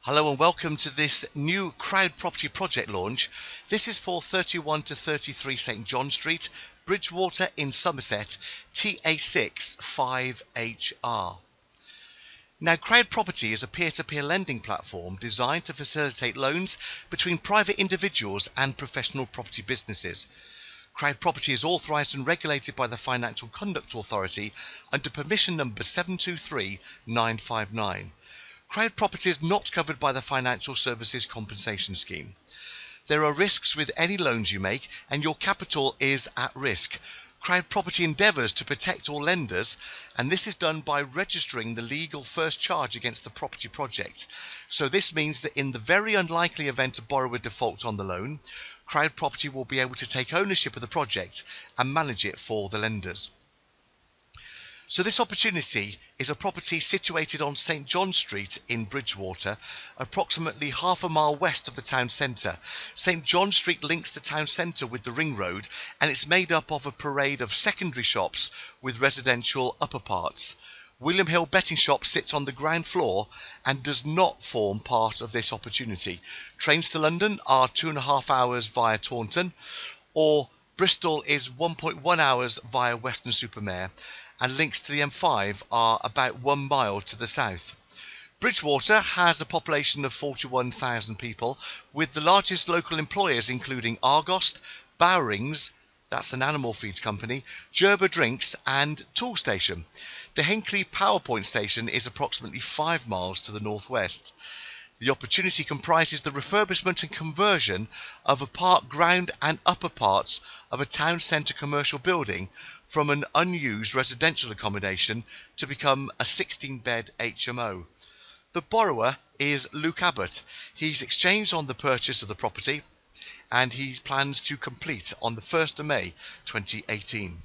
Hello and welcome to this new CrowdProperty project launch. This is for 31 to 33 St John Street, Bridgwater in Somerset, TA6 5HR. Now, CrowdProperty is a peer-to-peer lending platform designed to facilitate loans between private individuals and professional property businesses. CrowdProperty is authorised and regulated by the Financial Conduct Authority under permission number 723959. CrowdProperty is not covered by the Financial Services Compensation Scheme. There are risks with any loans you make, and your capital is at risk. CrowdProperty endeavours to protect all lenders, and this is done by registering the legal first charge against the property project. So this means that in the very unlikely event a borrower defaults on the loan, CrowdProperty will be able to take ownership of the project and manage it for the lenders. So this opportunity is a property situated on St John Street in Bridgwater, approximately half a mile west of the town centre. St John Street links the town centre with the ring road, and it's made up of a parade of secondary shops with residential upper parts. William Hill Betting Shop sits on the ground floor and does not form part of this opportunity. Trains to London are 2.5 hours via Taunton, or Bristol is 1.1 hours via Weston-super-Mare, and links to the M5 are about 1 mile to the south. Bridgwater has a population of 41,000 people, with the largest local employers including Argos, Bowrings, that's an animal feeds company, Gerber Drinks and Toolstation. The Hinckley PowerPoint station is approximately 5 miles to the northwest. The opportunity comprises the refurbishment and conversion of a park ground and upper parts of a town centre commercial building from an unused residential accommodation to become a 16-bed HMO. The borrower is Luke Abbott. He's exchanged on the purchase of the property and he plans to complete on the 1st of May 2018.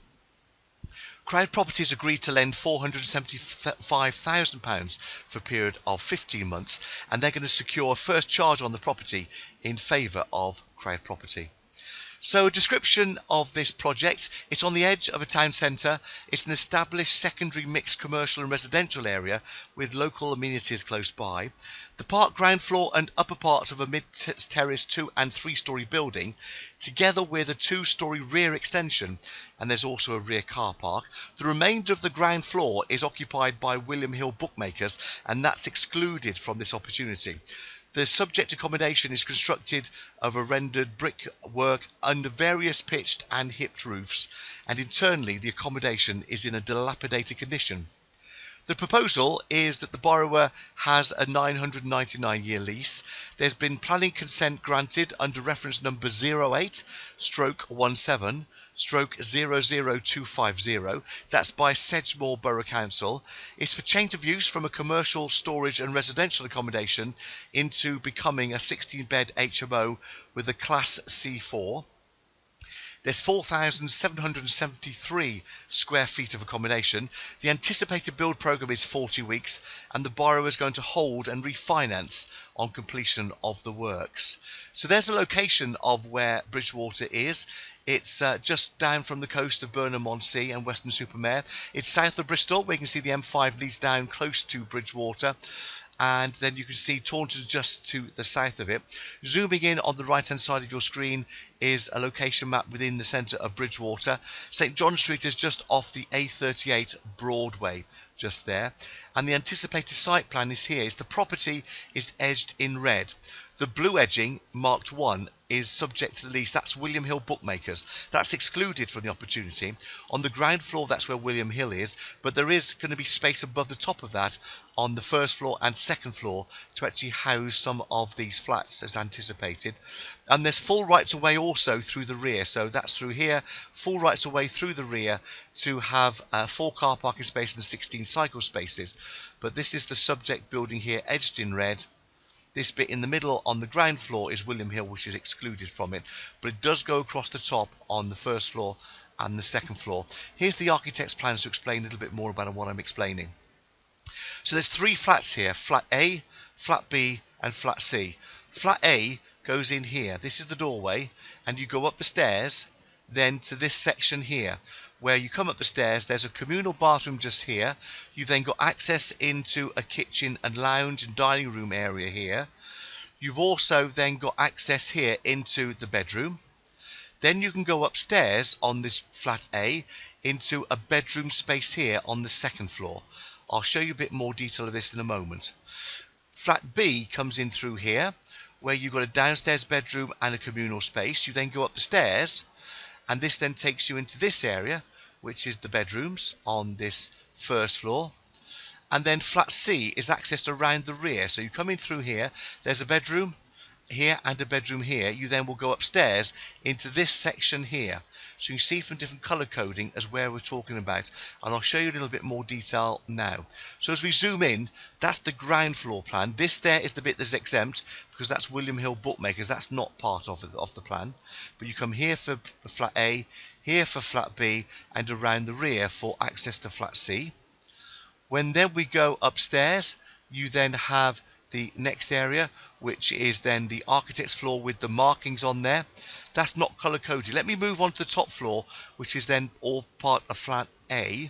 CrowdProperty has agreed to lend £475,000 for a period of 15 months, and they're going to secure a first charge on the property in favour of CrowdProperty. So a description of this project: it's on the edge of a town centre. It's an established secondary mixed commercial and residential area with local amenities close by. The park ground floor and upper parts of a mid-terrace 2- and 3-storey building, together with a 2-storey rear extension, and there's also a rear car park. The remainder of the ground floor is occupied by William Hill bookmakers, and that's excluded from this opportunity. The subject accommodation is constructed of a rendered brickwork under various pitched and hipped roofs, and internally the accommodation is in a dilapidated condition. The proposal is that the borrower has a 999-year lease. There's been planning consent granted under reference number 08/17/00250. That's by Sedgemoor Borough Council. It's for change of use from a commercial, storage and residential accommodation into becoming a 16-bed HMO with a Class C4. There's 4,773 square feet of accommodation. The anticipated build programme is 40 weeks, and the borrower is going to hold and refinance on completion of the works. So there's a location of where Bridgwater is. It's just down from the coast of Burnham-on-Sea and Weston-super-Mare. It's south of Bristol, where you can see the M5 leads down close to Bridgwater. And then you can see Taunton just to the south of it. Zooming in on the right hand side of your screen is a location map within the centre of Bridgwater. St John Street is just off the A38 Broadway, just there. And the anticipated site plan is here. The property is edged in red. The blue edging, marked 1, is subject to the lease. That's William Hill bookmakers. That's excluded from the opportunity. On the ground floor, that's where William Hill is, but there is going to be space above the top of that on the first floor and second floor to actually house some of these flats as anticipated. And there's full rights of way also through the rear. So that's through here, full rights of way through the rear to have 4 car parking spaces and 16 cycle spaces. But this is the subject building here, edged in red. This bit in the middle on the ground floor is William Hill, which is excluded from it, but it does go across the top on the first floor and the second floor. Here's the architect's plans to explain a little bit more about what I'm explaining. So there's 3 flats here: flat A, flat B and flat C. Flat A goes in here. This is the doorway, and you go up the stairs then to this section here. where you come up the stairs. There's a communal bathroom just here. You've then got access into a kitchen and lounge and dining room area here. You've also then got access here into the bedroom. Then you can go upstairs on this flat A into a bedroom space here on the second floor. I'll show you a bit more detail of this in a moment. Flat B comes in through here, where you've got a downstairs bedroom and a communal space. You then go up the stairs, and this then takes you into this area, which is the bedrooms on this first floor. And then flat C is accessed around the rear. So you come in through here, there's a bedroom here and a bedroom here. You then will go upstairs into this section here. So you can see from different colour coding as where we're talking about. And I'll show you a little bit more detail now. So as we zoom in, that's the ground floor plan. This there is the bit that's exempt because that's William Hill Bookmakers. That's not part of the plan. But you come here for flat A, here for flat B, and around the rear for access to flat C. When then we go upstairs, you then have the next area, which is then the architect's floor with the markings on there. That's not colour coded. Let me move on to the top floor, which is then all part of flat A,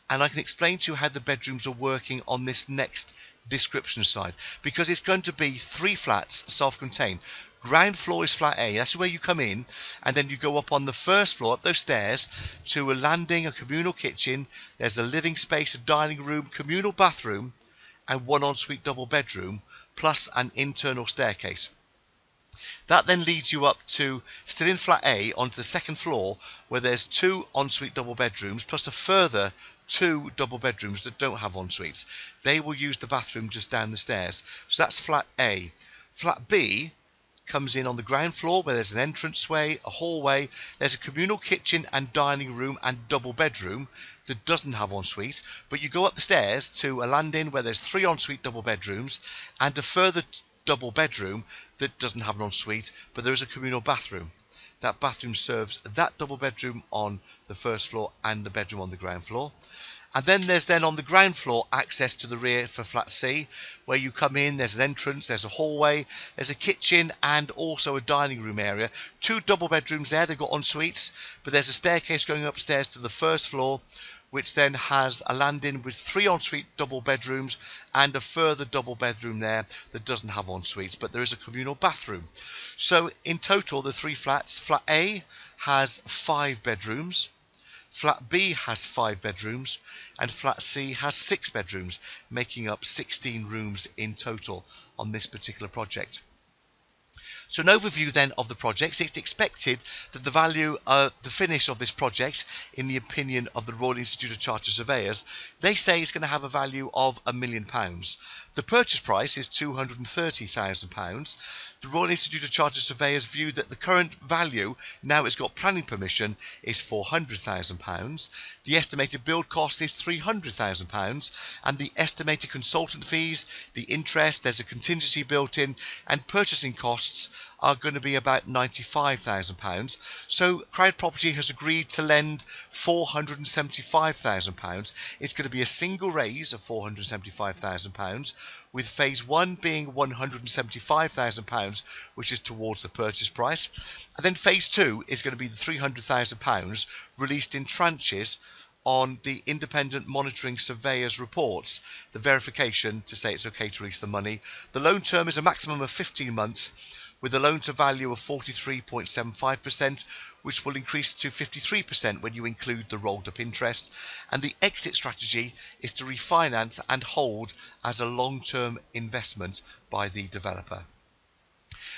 and I can explain to you how the bedrooms are working on this next description slide, because it's going to be 3 flats self-contained. Ground floor is flat A, that's where you come in, and then you go up on the first floor, up those stairs, to a landing, a communal kitchen. There's a living space, a dining room, communal bathroom, and 1 ensuite double bedroom, plus an internal staircase. That then leads you up to, still in flat A, onto the second floor, where there's 2 ensuite double bedrooms, plus a further 2 double bedrooms that don't have ensuites. They will use the bathroom just down the stairs. So that's flat A. Flat B comes in on the ground floor, where there's an entranceway, a hallway. There's a communal kitchen and dining room and double bedroom that doesn't have ensuite, but you go up the stairs to a landing where there's 3 ensuite double bedrooms and a further double bedroom that doesn't have an ensuite, but there is a communal bathroom. That bathroom serves that double bedroom on the first floor and the bedroom on the ground floor. And then there's then on the ground floor access to the rear for flat C, where you come in, there's an entrance, there's a hallway, there's a kitchen and also a dining room area. 2 double bedrooms there, they've got ensuites, but there's a staircase going upstairs to the first floor, which then has a landing with 3 ensuite double bedrooms and a further double bedroom there that doesn't have ensuites, but there is a communal bathroom. So in total, the 3 flats, flat A has 5 bedrooms, flat B has 5 bedrooms, and flat C has 6 bedrooms, making up 16 rooms in total on this particular project. So an overview then of the projects. It's expected that the value, the finish of this project, in the opinion of the Royal Institute of Chartered Surveyors, they say it's going to have a value of £1 million. The purchase price is £230,000. The Royal Institute of Chartered Surveyors view that the current value, now it's got planning permission, is £400,000. The estimated build cost is £300,000, and the estimated consultant fees, the interest, there's a contingency built in, and purchasing costs are going to be about £95,000. So CrowdProperty has agreed to lend £475,000. It's going to be a single raise of £475,000, with phase 1 being £175,000, which is towards the purchase price, and then phase 2 is going to be the £300,000 released in tranches on the independent monitoring surveyors reports, the verification to say it's okay to release the money. The loan term is a maximum of 15 months, with a loan to value of 43.75%, which will increase to 53% when you include the rolled up interest. And the exit strategy is to refinance and hold as a long-term investment by the developer.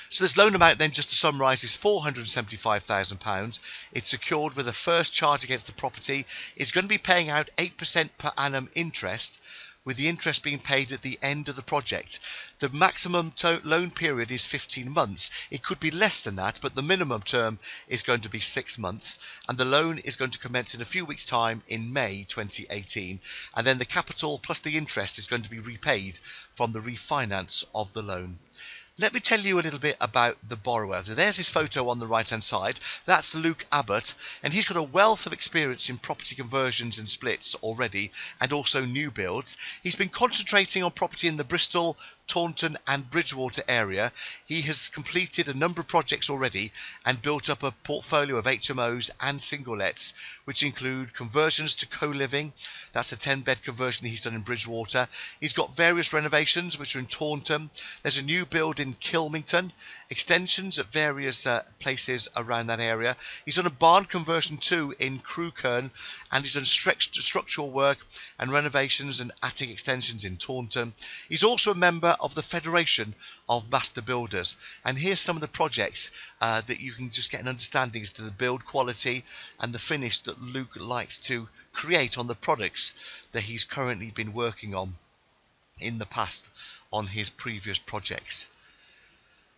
So this loan amount then, just to summarise, is £475,000. It's secured with a first charge against the property. It's going to be paying out 8% per annum interest, with the interest being paid at the end of the project. The maximum loan period is 15 months. It could be less than that, but the minimum term is going to be 6 months, and the loan is going to commence in a few weeks' time in May 2018, and then the capital plus the interest is going to be repaid from the refinance of the loan. Let me tell you a little bit about the borrower. There's his photo on the right hand side. That's Luke Abbott, and he's got a wealth of experience in property conversions and splits already, and also new builds. He's been concentrating on property in the Bristol, Taunton and Bridgwater area. He has completed a number of projects already and built up a portfolio of HMOs and single lets, which include conversions to co-living. That's a 10-bed conversion he's done in Bridgwater. He's got various renovations which are in Taunton. There's a new build in Kilmington, extensions at various places around that area. He's done a barn conversion too in Crewkern, and he's done structural work and renovations and attic extensions in Taunton. He's also a member of the Federation of Master Builders, and here's some of the projects that you can just get an understanding as to the build quality and the finish that Luke likes to create on the products that he's currently been working on in the past on his previous projects.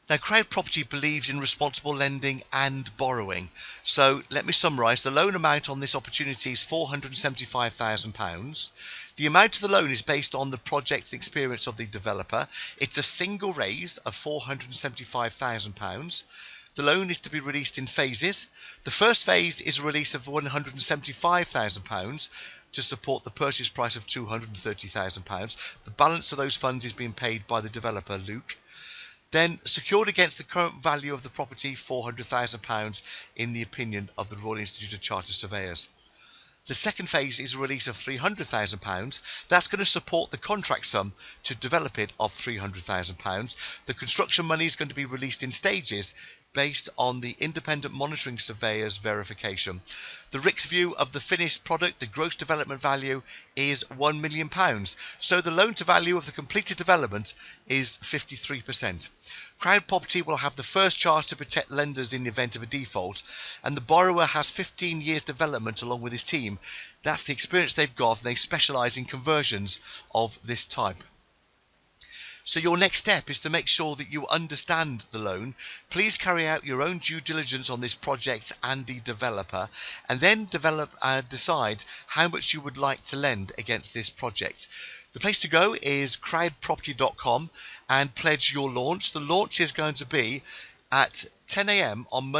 Now, CrowdProperty believes in responsible lending and borrowing. So let me summarise. The loan amount on this opportunity is £475,000. The amount of the loan is based on the project experience of the developer. It's a single raise of £475,000. The loan is to be released in phases. The first phase is a release of £175,000 to support the purchase price of £230,000. The balance of those funds is being paid by the developer, Luke. Then, secured against the current value of the property, £400,000 in the opinion of the Royal Institute of Chartered Surveyors. The second phase is a release of £300,000. That's going to support the contract sum to develop it of £300,000. The construction money is going to be released in stages based on the independent monitoring surveyor's verification. The RICS view of the finished product, the gross development value, is £1 million. So the loan to value of the completed development is 53%. CrowdProperty will have the first charge to protect lenders in the event of a default, and the borrower has 15 years development along with his team. That's the experience they've got, and they specialise in conversions of this type. So your next step is to make sure that you understand the loan. Please carry out your own due diligence on this project and the developer, and then decide how much you would like to lend against this project. The place to go is crowdproperty.com and pledge your launch. The launch is going to be at 10 a.m. on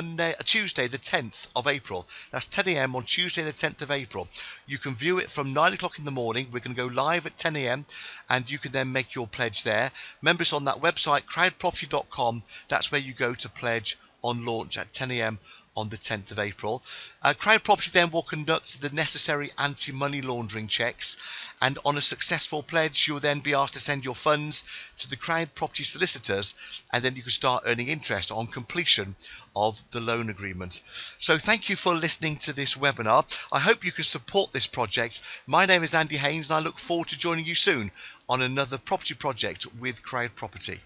Tuesday the 10th of April. That's 10 a.m. on Tuesday the 10th of April. You can view it from 9 o'clock in the morning. We're going to go live at 10 a.m. and you can then make your pledge there. Remember, it's on that website, crowdproperty.com. That's where you go to pledge on launch at 10 a.m. on the 10th of April. CrowdProperty then will conduct the necessary anti-money laundering checks, and on a successful pledge you'll then be asked to send your funds to the CrowdProperty solicitors, and then you can start earning interest on completion of the loan agreement. So thank you for listening to this webinar. I hope you can support this project. My name is Andy Haynes, and I look forward to joining you soon on another property project with CrowdProperty.